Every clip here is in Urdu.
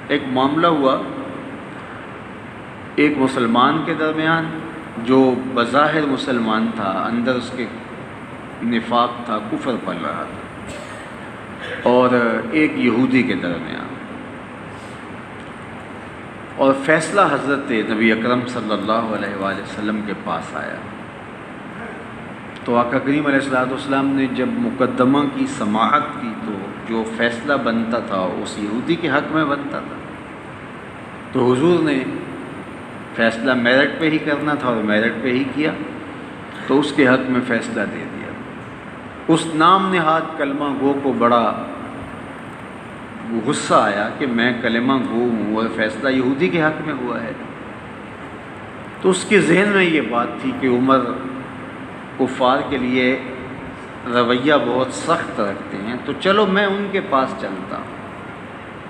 ایک معاملہ ہوا ایک مسلمان کے درمیان جو بظاہر مسلمان تھا، اندر اس کے نفاق تھا، کفر پل رہا تھا، اور ایک یہودی کے درمیان، اور فیصلہ حضرت نبی اکرم صلی اللہ علیہ وآلہ وسلم کے پاس آیا تو آقا کریم علیہ السلام نے جب مقدمہ کی سماعت کی تو جو فیصلہ بنتا تھا اس یہودی کے حق میں بنتا تھا، تو حضور نے فیصلہ میرٹ پہ ہی کرنا تھا اور میرٹ پہ ہی کیا، تو اس کے حق میں فیصلہ دے دیا۔ اس نام نہاد کلمہ گو کو بڑا غصہ آیا کہ میں کلمہ گو ہوں اور فیصلہ یہودی کے حق میں ہوا ہے، تو اس کے ذہن میں یہ بات تھی کہ عمر کفار کے لیے رویہ بہت سخت رکھتے ہیں، تو چلو میں ان کے پاس چلتا ہوں،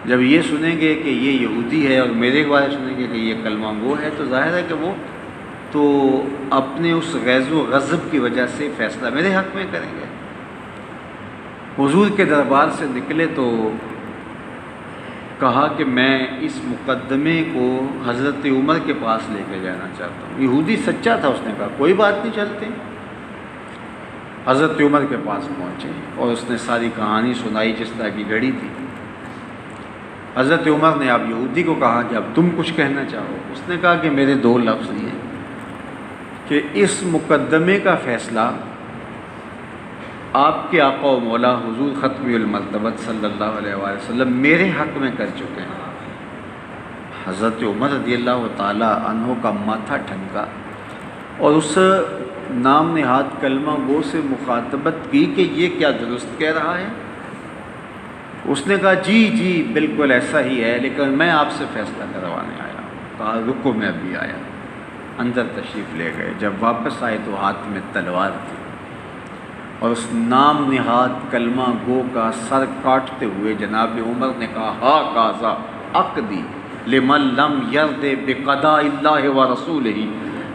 جب یہ سنیں گے کہ یہ یہودی ہے اور میرے بارے سنیں گے کہ یہ کلمہ گو ہے تو ظاہر ہے کہ وہ تو اپنے اس غیظ و غضب کی وجہ سے فیصلہ میرے حق میں کریں گے۔ حضور کے دربار سے نکلے تو کہا کہ میں اس مقدمے کو حضرت عمر کے پاس لے کے جانا چاہتا ہوں۔ یہودی سچا تھا، اس نے کہا کوئی بات نہیں، چلتے۔ حضرت عمر کے پاس پہنچے اور اس نے ساری کہانی سنائی جس طرح کی گھڑی تھی۔ حضرت عمر نے اب یہودی کو کہا کہ اب تم کچھ کہنا چاہو۔ اس نے کہا کہ میرے دو لفظ یہ ہیں کہ اس مقدمے کا فیصلہ آپ کے آقا و مولا حضور ختم المرتبت صلی اللہ علیہ وآلہ وسلم میرے حق میں کر چکے ہیں۔ حضرت عمر رضی اللہ تعالیٰ عنہ کا ماتھا ٹھنکا اور اس نام نہاد کلمہ گو سے مخاطبت کی کہ یہ کیا درست کہہ رہا ہے؟ اس نے کہا جی جی بالکل ایسا ہی ہے، لیکن میں آپ سے فیصلہ کروانے آیا ہوں۔ کہا رکو میں ابھی آیا۔ اندر تشریف لے گئے، جب واپس آئے تو ہاتھ میں تلوار تھی اور اس نام نہاد کلمہ گو کا سر کاٹتے ہوئے جناب عمر نے کہا ہا کازا عقدی لمن لم یرد بقضاء اللہ و رسولہ،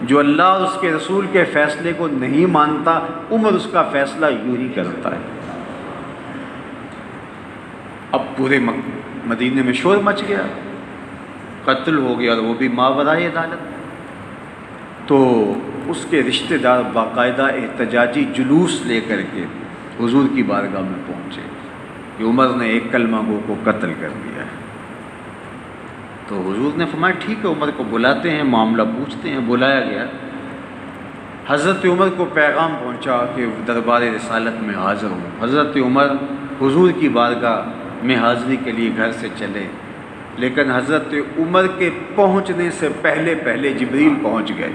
جو اللہ اور اس کے رسول کے فیصلے کو نہیں مانتا عمر اس کا فیصلہ یوں ہی کرتا ہے۔ اب پورے مدینے میں شور مچ گیا، قتل ہو گیا اور وہ بھی ماورائے عدالت۔ تو اس کے رشتہ دار باقاعدہ احتجاجی جلوس لے کر کے حضور کی بارگاہ میں پہنچے کہ عمر نے ایک کلمہ گو کو قتل کر دیا ہے۔ تو حضور نے فرمایا ٹھیک ہے، عمر کو بلاتے ہیں، معاملہ پوچھتے ہیں۔ بلایا گیا، حضرت عمر کو پیغام پہنچا کہ دربار رسالت میں حاضر ہوں۔ حضرت عمر حضور کی بارگاہ میں حاضری کے لیے گھر سے چلے، لیکن حضرت عمر کے پہنچنے سے پہلے جبریل پہنچ گئے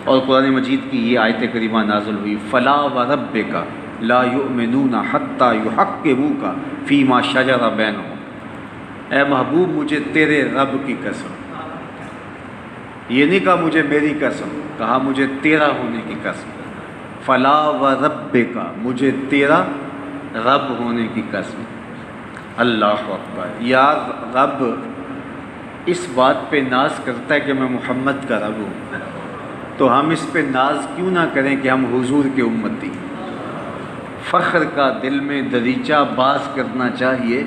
اور قرآن مجید کی یہ آیت کریمہ نازل ہوئی فلا وربک لا یؤمنون حتی یحکموک فیما شجر بینہم۔ اے محبوب مجھے تیرے رب کی قسم، یہ نہیں کہا مجھے میری قسم، کہا مجھے تیرا ہونے کی قسم۔ فلا وربک، مجھے تیرا رب ہونے کی قسم۔ اللہ اکبر، یار رب اس بات پہ ناز کرتا ہے کہ میں محمد کا رب ہوں، تو ہم اس پہ ناز کیوں نہ کریں کہ ہم حضور کے امتی۔ فخر کا دل میں دریچہ باز کرنا چاہیے،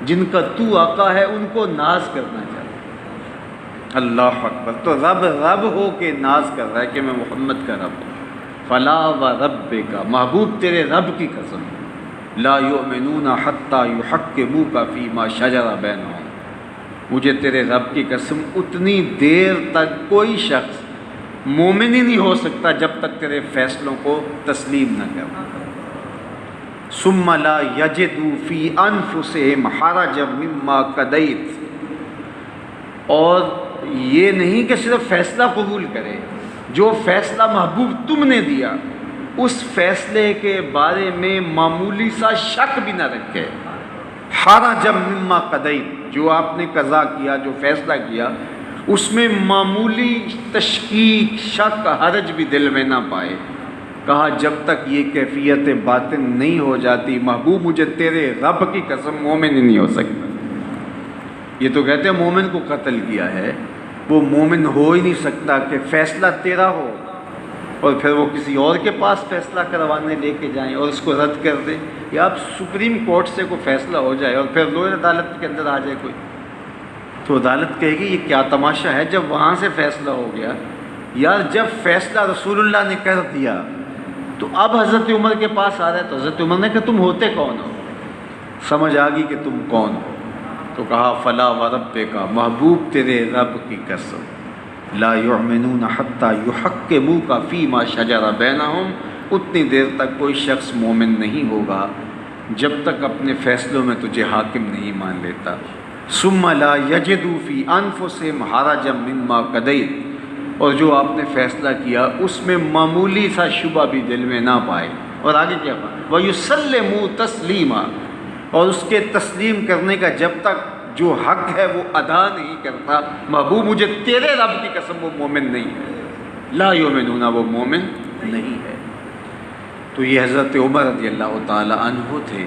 جن کا تو آقا ہے ان کو ناز کرنا چاہیے۔ اللہ اکبر، تو رب ہو کے ناز کر رہا ہے کہ میں محمد کا رب ہوں۔ فلا وربک، محبوب تیرے رب کی قسم، لا یؤمنون حتی یحکموک فیما شجر بینہم، مجھے تیرے رب کی قسم اتنی دیر تک کوئی شخص مومن ہی نہیں ہو سکتا جب تک تیرے فیصلوں کو تسلیم نہ کرے۔ ثم لا یجدوا فی انفسہم حرجا مما قضیت، اور یہ نہیں کہ صرف فیصلہ قبول کرے، جو فیصلہ محبوب تم نے دیا اس فیصلے کے بارے میں معمولی سا شک بھی نہ رکھے۔ حرجا مما قضیت، جو آپ نے قضا کیا، جو فیصلہ کیا، اس میں معمولی تشکیک، شک، حرج بھی دل میں نہ پائے۔ کہا جب تک یہ کیفیت باطن نہیں ہو جاتی محبوب مجھے تیرے رب کی قسم مومن ہی نہیں ہو سکتا۔ یہ تو کہتے ہیں مومن کو قتل کیا ہے، وہ مومن ہو ہی نہیں سکتا کہ فیصلہ تیرا ہو اور پھر وہ کسی اور کے پاس فیصلہ کروانے لے کے جائیں اور اس کو رد کر دیں، یا آپ سپریم کورٹ سے کوئی فیصلہ ہو جائے اور پھر لوئر عدالت کے اندر آ جائے کوئی، تو عدالت کہے گی یہ کیا تماشا ہے، جب وہاں سے فیصلہ ہو گیا، یار جب فیصلہ رسول اللہ نے کر دیا تو اب حضرت عمر کے پاس آ رہا ہے، تو حضرت عمر نے کہا تم ہوتے کون ہو؟ سمجھ آ گئی کہ تم کون ہو، تو کہا فلا وربک، محبوب تیرے رب کی قسم، لا یؤمنون حتی یحکموک فیما شجر بینہم، اتنی دیر تک کوئی شخص مومن نہیں ہوگا جب تک اپنے فیصلوں میں تجھے حاکم نہیں مان لیتا، ثم لا یجدوا فی انفسہم حرجا مما قضیت، اور جو آپ نے فیصلہ کیا اس میں معمولی سا شبہ بھی دل میں نہ پائے، اور آگے کیا کہا وَيُسَلِّمُوا تَسْلِيمًا، اور اس کے تسلیم کرنے کا جب تک جو حق ہے وہ ادا نہیں کرتا، محبوب مجھے تیرے رب کی قسم وہ مومن نہیں ہے، لا یؤمنون، وہ مومن نہیں ہے۔ تو یہ حضرت عمر رضی اللہ تعالی عنہ تھے۔